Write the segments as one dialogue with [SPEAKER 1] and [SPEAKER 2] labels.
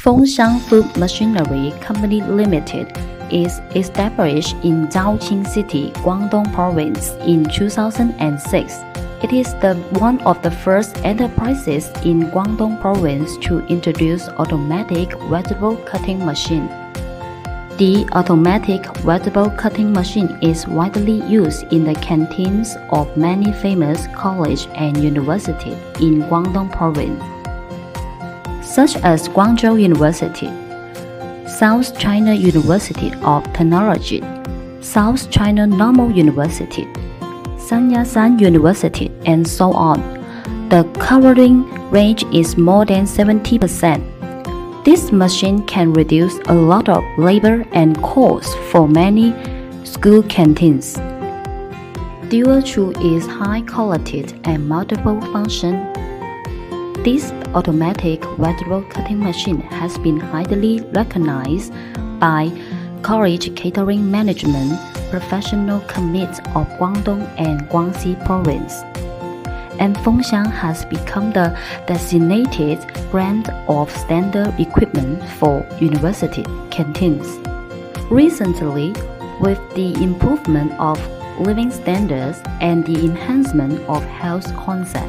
[SPEAKER 1] Fengxiang Food Machinery Company Limited is established in Zhaoqing City, Guangdong Province in 2006. It is one of the first enterprises in Guangdong Province to introduce automatic vegetable cutting machine. The automatic vegetable cutting machine is widely used in the canteens of many famous colleges and universities in Guangdong Province, such as Guangzhou University, South China University of Technology, South China Normal University, Sanyashan University, and so on. The covering range is more than 70%. This machine can reduce a lot of labor and cost for many school canteens. Due to its high quality and multiple function, this automatic vegetable cutting machine has been highly recognized by college catering management professional committees of Guangdong and Guangxi Province, and Fengxiang has become the designated brand of standard equipment for university canteens. Recently, with the improvement of living standards and the enhancement of health concept,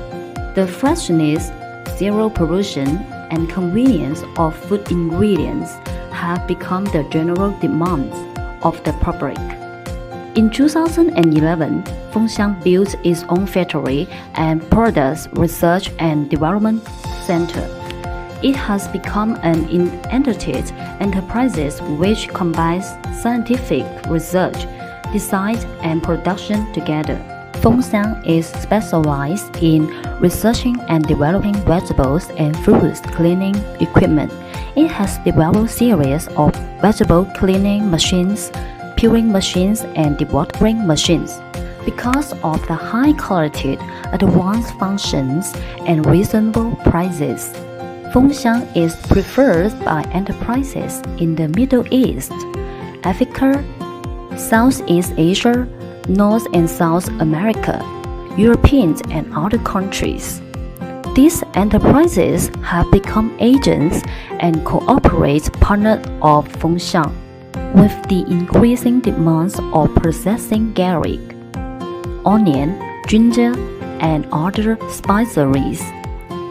[SPEAKER 1] the freshness, zero pollution, and convenience of food ingredients have become the general demands of the public. In 2011, Fengxiang built its own factory and product research and development center. It has become an integrated enterprise which combines scientific research, design, and production together. Fengxiang is specialized in researching and developing vegetables and fruits cleaning equipment. It has developed series of vegetable cleaning machines, peeling machines, and dewatering machines. Because of the high quality, advanced functions, and reasonable prices, Fengxiang is preferred by enterprises in the Middle East, Africa, Southeast Asia, North and South America, Europeans, and other countries. These enterprises have become agents and cooperate partners of Fengxiang. With the increasing demands of processing garlic, onion, ginger, and other spices,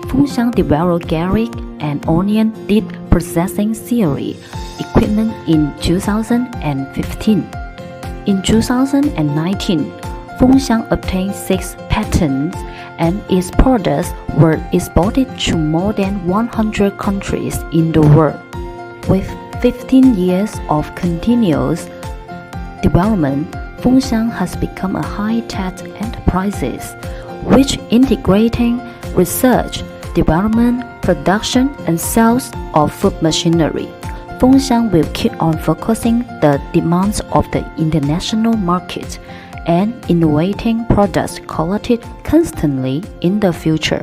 [SPEAKER 1] Fengxiang developed garlic and onion dip processing series equipment in 2015. In 2019, Fengxiang obtained 6 patents, and its products were exported to more than 100 countries in the world. With 15 years of continuous development, Fengxiang has become a high-tech enterprise, which integrating research, development, production, and sales of food machinery. Fengxiang will keep on focusing the demands of the international market and innovating product quality constantly in the future.